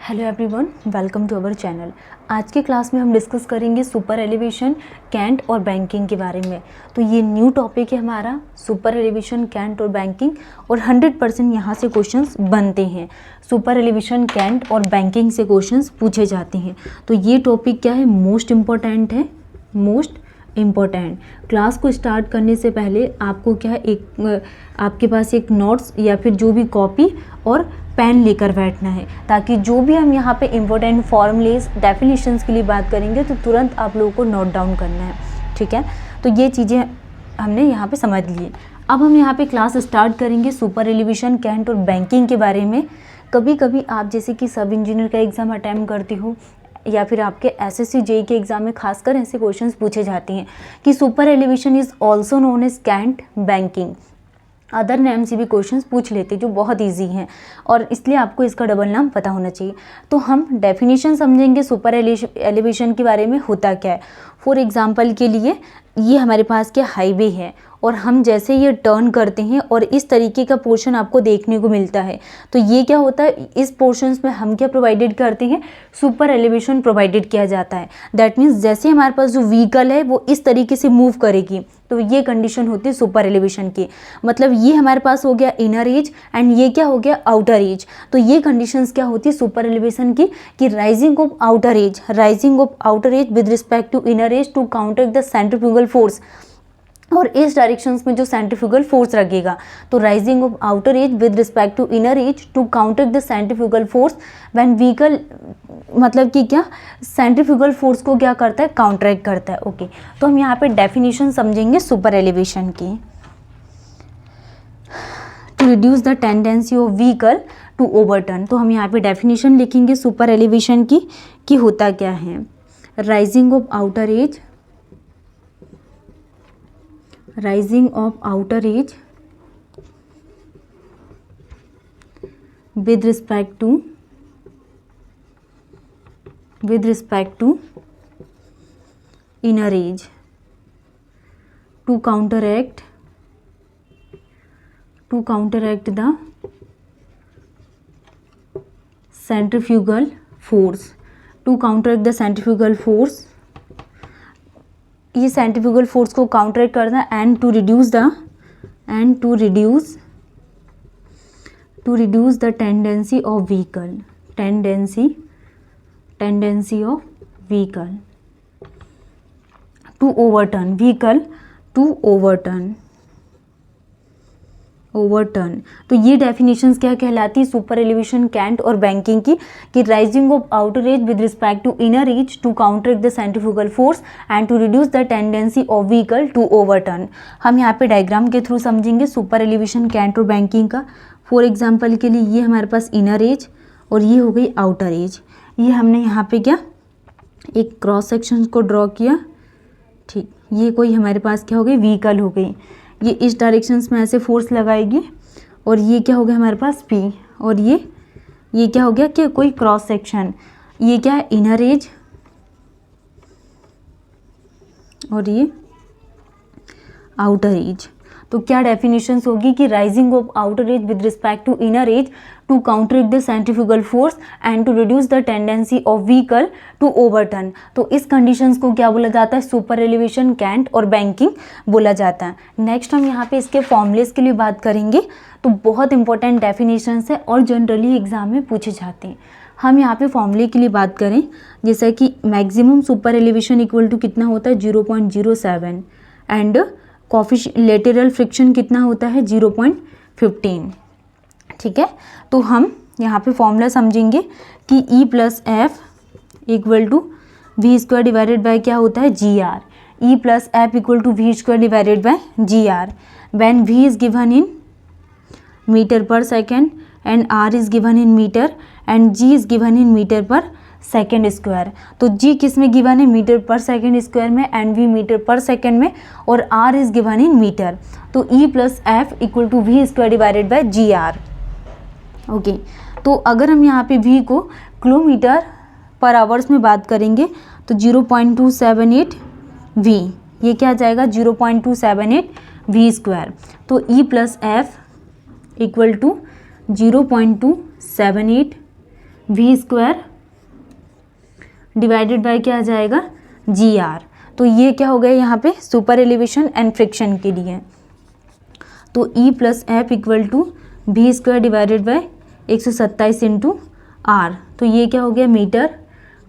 Hello everyone, welcome to our channel. आज के class में हम डिस्कस करेंगे सुपर एलिवेशन, कैंट और बैंकिंग के बारे में। तो ये न्यू टॉपिक है हमारा, सुपर एलिवेशन, कैंट और बैंकिंग, और 100% यहाँ से क्वेश्चंस बनते हैं। सुपर एलिवेशन, कैंट और बैंकिंग से क्वेश्चंस पूछे जाते हैं। तो ये टॉपिक क्या है, मोस्ट इम्पॉर्टेंट है, मोस्ट इम्पॉर्टेंट। क्लास को स्टार्ट करने से पहले आपको क्या है, आपके पास एक नोट्स या फिर जो भी कॉपी और पेन लेकर बैठना है, ताकि जो भी हम यहाँ पे इम्पोर्टेंट फॉर्मूलेज, डेफिनेशंस के लिए बात करेंगे तो तुरंत आप लोगों को नोट डाउन करना है। ठीक है, तो ये चीज़ें हमने यहाँ पे समझ ली। अब हम यहाँ पे क्लास स्टार्ट करेंगे सुपर एलिवेशन, कैंट और बैंकिंग के बारे में। कभी कभी आप जैसे कि सब इंजीनियर का एग्ज़ाम अटैम्प्ट करते हो या फिर आपके एसएससी जेईई के एग्ज़ाम में खासकर ऐसे क्वेश्चंस पूछे जाते हैं कि super elevation is also known as cant banking. Other name से भी क्वेश्चंस पूछ लेते जो बहुत इजी हैं, और इसलिए आपको इसका डबल नाम पता होना चाहिए। तो हम डेफिनेशन समझेंगे सुपर एलिवेशन के बारे में होता क्या है। फॉर एग्जांपल के लिए ये हमारे पास क्या हाईवे है, और हम जैसे ये टर्न करते हैं और इस तरीके का पोर्शन आपको देखने को मिलता है, तो ये क्या होता है, इस पोर्शंस में हम क्या प्रोवाइडेड करते हैं, सुपर एलिवेशन प्रोवाइडेड किया जाता है। दैट मीन्स जैसे हमारे पास जो व्हीकल है वो इस तरीके से मूव करेगी, तो ये कंडीशन होती है सुपर एलिवेशन की। मतलब ये हमारे पास हो गया इनर एज एंड ये क्या हो गया आउटर एज। तो ये कंडीशंस क्या होती है सुपर एलिवेशन की, कि rising of outer edge with respect to inner edge to counter the centrifugal force, और इस डायरेक्शंस में जो सेंट्रीफ्यूगल फोर्स लगेगा। तो rising of outer edge with respect to inner edge to counter the centrifugal force when vehicle, मतलब कि क्या, centrifugal force को क्या करता है, काउंटरैक्ट करता है। ओके, तो हम यहाँ पे डेफिनेशन समझेंगे सुपर एलिवेशन की। To reduce the tendency of vehicle to overturn, तो हम यहाँ पे डेफिनेशन लिखेंगे सुपर एलिवेशन की कि होता क्या है। Rising of outer as, rising of outer edge with respect to inner edge to counteract the centrifugal force, ये सेंट्रीफ्यूगल फोर्स को काउंटरैक्ट करना and to reduce the tendency of vehicle to overturn. तो ये डेफिनेशंस क्या कहलाती है super elevation, cant और banking की, कि rising of outer edge with respect to inner edge to counteract the centrifugal force and to reduce the tendency of vehicle to overturn. हम यहाँ पे डायग्राम के थ्रू समझेंगे सुपर एलिवेशन, कैंट और banking का। फॉर एग्जाम्पल के लिए ये हमारे पास इनर एज और ये हो गई आउटर एज। ये हमने यहाँ पे क्या, एक क्रॉस सेक्शन को ड्रॉ किया। ठीक, ये कोई हमारे पास क्या हो गई, व्हीकल हो गई। ये इस डायरेक्शंस में ऐसे फोर्स लगाएगी, और ये क्या हो गया हमारे पास P, और ये क्या हो गया कि कोई क्रॉस सेक्शन, ये क्या है इनर एज, और ये आउटर एज। तो क्या डेफिनेशंस होगी कि rising of outer edge with respect to inner edge to counteract the centrifugal force and to reduce the tendency of vehicle to overturn. तो इस कंडीशंस को क्या बोला जाता है, सुपर एलिवेशन, कैंट और बैंकिंग बोला जाता है। नेक्स्ट हम यहाँ पे इसके फॉर्मूलेस के लिए बात करेंगे। तो बहुत इंपॉर्टेंट डेफिनेशंस है और जनरली एग्जाम में पूछे जाते हैं। हम यहाँ पे फॉर्मूले के लिए बात करें, जैसा कि maximum super elevation equal to कितना होता है 0.07 एंड लेटरल फ्रिक्शन कितना होता है 0.15। ठीक है, तो हम यहाँ पे फॉर्मूला समझेंगे कि E plus F equal to V square divided by क्या होता है GR। E plus F equal to V square divided by GR when V is given in meter पर second and R is given in meter and G is given in meter पर second square. तो G किस में given है, meter पर second square में, and V meter पर second में, और R is given in meter. तो E plus F equal to V square divided by GR। Okay, तो अगर हम यहाँ पे V को किलोमीटर पर आवर्स में बात करेंगे तो 0.278 V, ये क्या आ जाएगा 0.278 V स्क्वायर। तो E plus F equal to 0.278 V square divided by क्या आ जाएगा, जी आर। तो ये क्या हो गया यहाँ पे सुपर एलिवेशन एंड फ्रिक्शन के लिए। तो E plus F equal to V square divided by 127 into R. तो ये क्या हो गया, मीटर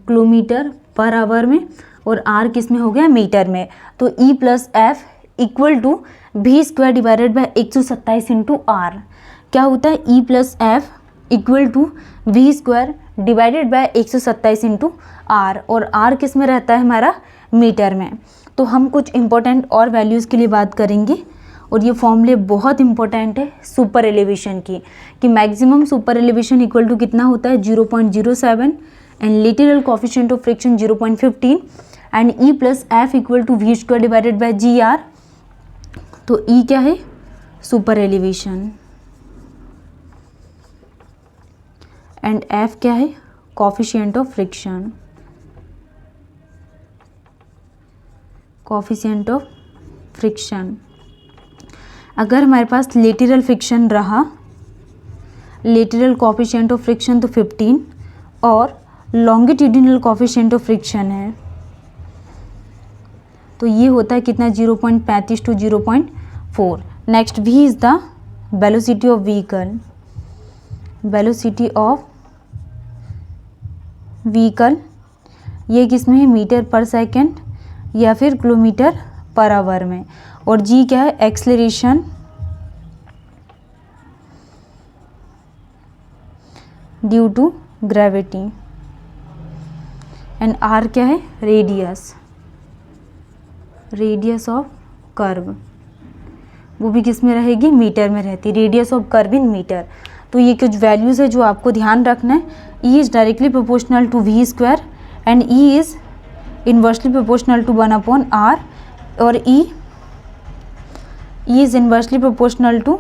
किलोमीटर पर आवर में, और आर किस में हो गया, मीटर में। तो E plus F equal to V square divided by 127 into R. क्या होता है, E plus F equal to V square divided by 127 into R, और आर किस में रहता है हमारा, मीटर में। तो हम कुछ इंपॉर्टेंट और वैल्यूज़ के लिए बात करेंगे, और ये फॉर्मूले बहुत इंपॉर्टेंट है सुपर एलिवेशन की, कि maximum super elevation equal to कितना होता है, 0.07, and literal coefficient of friction 0.15, and E plus F equal to V square divided by G R. तो ई क्या है, सुपर एलिवेशन, एंड एफ क्या है, coefficient of friction, coefficient of friction. अगर हमारे पास लेटरल फ्रिक्शन रहा, लेटरल कोफिशिएंट ऑफ फ्रिक्शन तो 15, और लॉन्गिट्यूडिनल कोफिशिएंट ऑफ फ्रिक्शन है, तो ये होता है कितना, 0.35 to 0.4। Next V is the velocity of vehicle, velocity of vehicle, ये किस में है, मीटर पर सेकेंड या फिर किलोमीटर पर आवर में, और जी क्या है, acceleration due to gravity, and R क्या है, रेडियस, रेडियस ऑफ कर्व, वो भी किस में रहेगी, मीटर में रहती, radius of curve in meter. तो ये कुछ वैल्यूज़ है जो आपको ध्यान रखना है। E is directly proportional to V square, and E is inversely proportional to 1/r, और E is inversely proportional to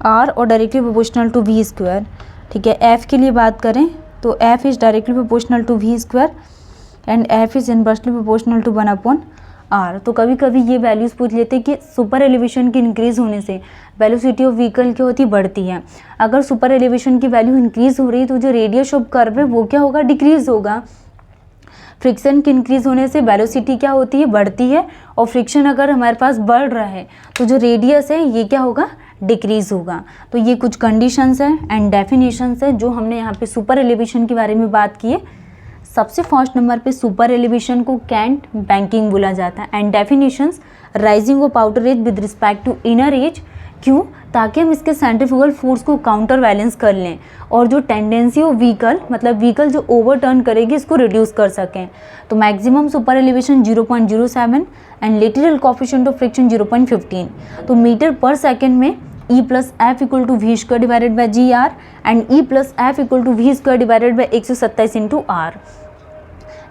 R और directly proportional to V square. ठीक है, एफ के लिए बात करें तो F is directly proportional to V square, and F is inversely proportional to 1/r। तो कभी कभी ये वैल्यूज़ पूछ लेते हैं कि सुपर एलिवेशन की इंक्रीज़ होने से वेलोसिटी ऑफ व्हीकल क्या होती है, बढ़ती है। अगर सुपर एलिवेशन की वैल्यू इंक्रीज़ हो रही है तो जो रेडियस ऑफ कर्व है वो क्या होगा, डिक्रीज़ होगा। फ्रिक्शन के इंक्रीज होने से वेलोसिटी क्या होती है, बढ़ती है, और फ्रिक्शन अगर हमारे पास बढ़ रहा है तो जो रेडियस है ये क्या होगा, डिक्रीज होगा। तो ये कुछ कंडीशंस हैं एंड डेफिनेशंस है जो हमने यहाँ पे सुपर एलिवेशन के बारे में बात की है। सबसे फर्स्ट नंबर पे सुपर एलिवेशन को कैंट बैंकिंग बोला जाता है, and definitions, rising of outer edge with respect to inner edge. क्यों, ताकि हम इसके सेंट्रीफ्यूगल फोर्स को काउंटर बैलेंस कर लें, और जो टेंडेंसी ऑफ व्हीकल, मतलब व्हीकल जो ओवरटर्न करेगी, इसको रिड्यूस कर सकें। तो maximum super elevation 0.07 and lateral coefficient of friction 0.15। तो मीटर पर सेकेंड में E plus F equal to V square divided by G R, and E plus F equal to V square divided by 127 into R.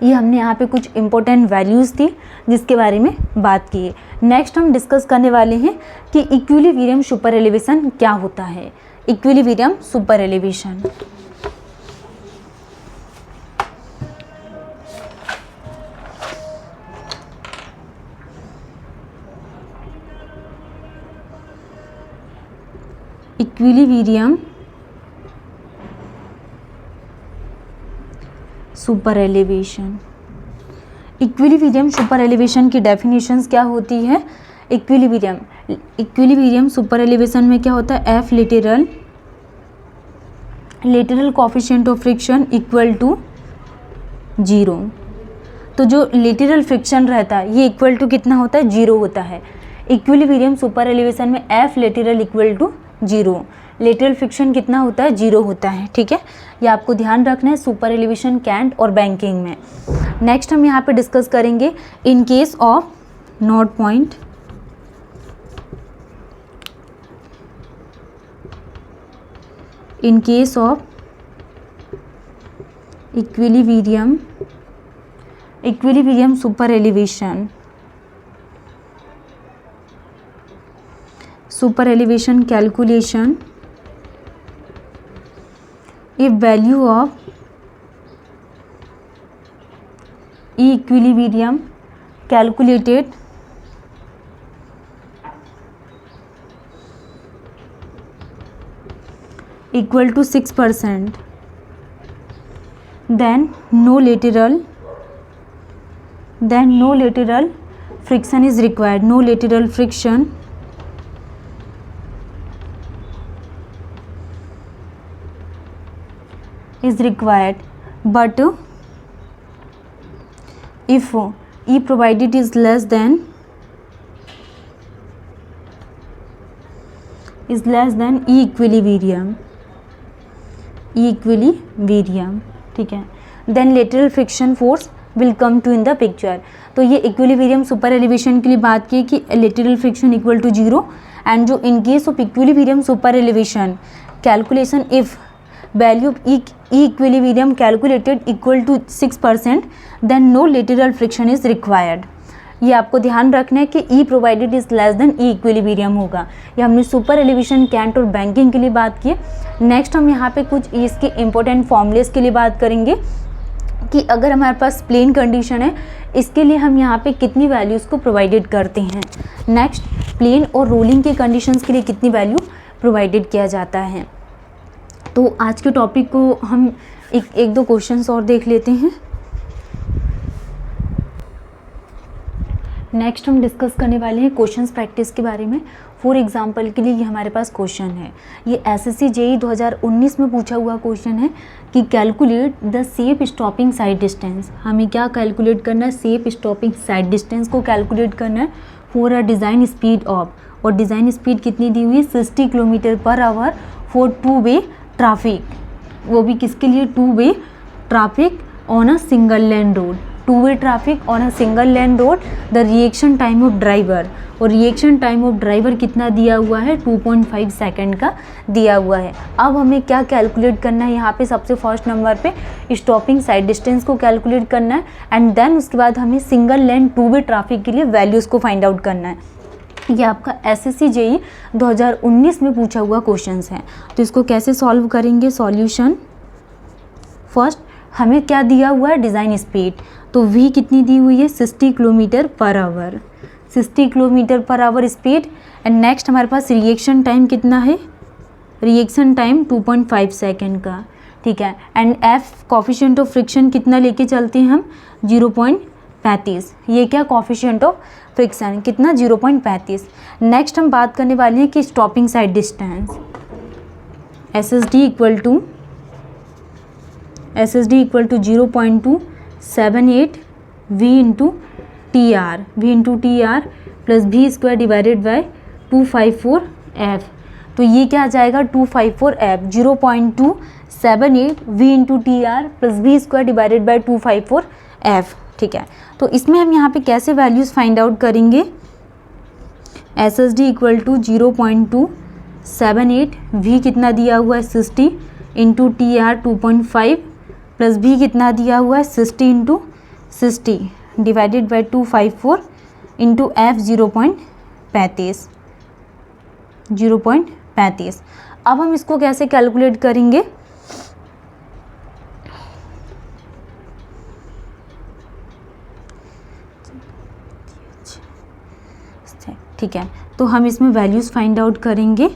ये हमने यहाँ पे कुछ important values थी जिसके बारे में बात की है। नेक्स्ट हम डिस्कस करने वाले हैं कि इक्विलिब्रियम सुपर एलिवेशन क्या होता है। Equilibrium super elevation, equilibrium super elevation. Equilibrium super elevation की डेफिनेशंस क्या होती है। इक्विलिब्रियम सुपर एलिवेशन में क्या होता है, F lateral coefficient of friction equal to 0। तो जो लेटरल फ्रिक्शन रहता है ये इक्वल टू कितना होता है, 0 होता है। इक्विलिब्रियम सुपर एलिवेशन में F lateral equal to 0, lateral friction कितना होता है, 0 होता है। ठीक है, ये आपको ध्यान रखना है सुपर एलिवेशन, कैंट और बैंकिंग में। नेक्स्ट हम यहाँ पे डिस्कस करेंगे इन case of node point, in case of equilibrium super elevation, super elevation calculation, if value of equilibrium calculated equal to 6%, then no lateral friction is required. No lateral friction is required. But if E provided is less than E equilibrium, ठीक है, then lateral friction force will come to in the picture. तो ये equilibrium super elevation के लिए बात की कि lateral friction equal to 0, and जो in case of equilibrium super elevation calculation if value of E equilibrium calculated equal to 6%, then no lateral friction is required. ये आपको ध्यान रखना है कि E provided is less than E equilibrium होगा. ये हमने सुपर एलिवेशन, कैंट और बैंकिंग के लिए बात की. नेक्स्ट हम यहाँ पे कुछ इसके इंपॉर्टेंट फॉर्मूलेस के लिए बात करेंगे कि अगर हमारे पास प्लेन कंडीशन है, इसके लिए हम यहाँ पे कितनी वैल्यूज़ को प्रोवाइडेड करते हैं. नेक्स्ट, प्लेन और रोलिंग के कंडीशंस के लिए कितनी वैल्यू प्रोवाइडेड किया जाता है. तो आज के टॉपिक को हम एक दो क्वेश्चंस और देख लेते हैं. नेक्स्ट हम डिस्कस करने वाले हैं क्वेश्चंस प्रैक्टिस के बारे में. फॉर एग्जांपल के लिए ये हमारे पास क्वेश्चन है, ये एसएससी जेईई 2019 में पूछा हुआ क्वेश्चन है कि calculate the safe stopping side distance. हमें क्या कैलकुलेट करना है, सेफ स्टॉपिंग साइड डिस्टेंस को कैलकुलेट करना है for a design speed of, और डिज़ाइन स्पीड कितनी दी हुई है 60 km/h फॉर 2-वे ट्रैफिक. वो भी किसके लिए, two way traffic on a single lane road. Two way traffic on a single lane road. The reaction time of driver, और रिएक्शन टाइम ऑफ ड्राइवर कितना दिया हुआ है, 2.5 सेकेंड का दिया हुआ है. अब हमें क्या कैलकुलेट करना है, यहाँ पे सबसे फर्स्ट नंबर पे स्टॉपिंग साइड डिस्टेंस को कैलकुलेट करना है, एंड देन उसके बाद हमें सिंगल लेन 2-वे ट्रैफिक के लिए वैल्यूज़ को फाइंड आउट करना है. ये आपका एसएससी जेईई 2019 में पूछा हुआ क्वेश्चंस है. तो इसको कैसे सॉल्व करेंगे, सॉल्यूशन. फर्स्ट हमें क्या दिया हुआ है, डिज़ाइन स्पीड. तो v कितनी दी हुई है, 60 km/h, 60 km/h speed. And next हमारे पास रिएक्शन टाइम कितना है, रिएक्शन टाइम 2.5 सेकेंड का, ठीक है. And f coefficient of friction कितना लेके चलते हैं हम, 0.35. ये क्या, कोफिशिएंट ऑफ फ्रिक्शन कितना, 0.35. नेक्स्ट हम बात करने वाले हैं कि stopping side distance. SSD equal to 0.278 v into TR plus v square divided by 254F. तो ये क्या आ जाएगा, 254F. 0.278 v into TR plus v square divided by 254F, ठीक है. तो इसमें हम यहाँ पे कैसे वैल्यूज़ फाइंड आउट करेंगे. SSD इक्वल टू 0.278 v कितना दिया हुआ है 60 इंटू TR 2.5 प्लस v कितना दिया हुआ है 60 into 60 divided by 254 into F 0.35. अब हम इसको कैसे कैलकुलेट करेंगे, ठीक है. तो हम इसमें वैल्यूज़ फाइंड आउट करेंगे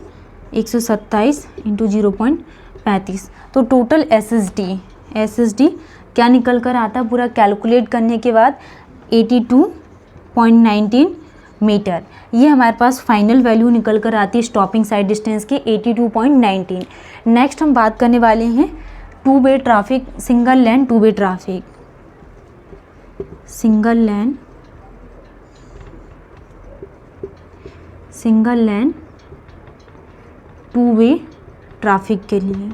127 इंटू 0.35. तो टोटल SSD क्या निकल कर आता है पूरा कैलकुलेट करने के बाद, 82.19 मीटर. ये हमारे पास फाइनल वैल्यू निकल कर आती है स्टॉपिंग साइड डिस्टेंस के, 82.19. नेक्स्ट हम बात करने वाले हैं two way traffic, single lane two way traffic. Single lane two way traffic के लिए,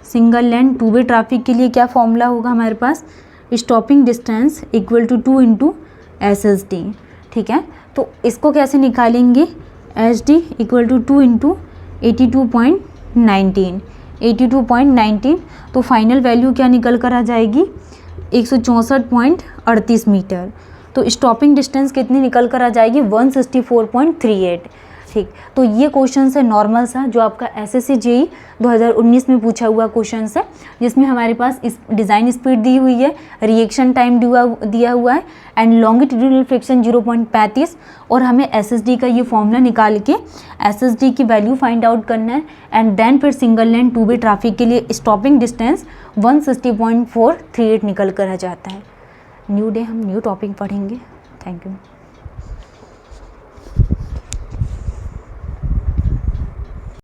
सिंगल लेन 2-वे ट्रैफिक के लिए क्या फॉर्मूला होगा हमारे पास, stopping distance equal to 2 into SSD, ठीक है. तो इसको कैसे निकालेंगे, SD इक्वल टू 2 इंटू 82.19. तो फाइनल वैल्यू क्या निकल कर आ जाएगी, 164.38 मीटर. तो स्टॉपिंग डिस्टेंस कितनी निकल कर आ जाएगी, 164.38. ठीक, तो ये क्वेश्चन है नॉर्मल सा जो आपका एसएससी जेई 2019 में पूछा हुआ क्वेश्चन है, जिसमें हमारे पास इस डिज़ाइन स्पीड दी हुई है, रिएक्शन टाइम दिया हुआ है एंड लॉन्गिट्यूडिनल फ्रिक्शन 0.35 और हमें एसएसडी का ये फॉर्मूला निकाल के एसएसडी की वैल्यू फाइंड आउट करना है एंड देन फिर सिंगल लेन 2 वे ट्रैफिक के लिए स्टॉपिंग डिस्टेंस 160.438 निकल कर आ जाता है। न्यू डे हम न्यू टॉपिक पढ़ेंगे। Thank you.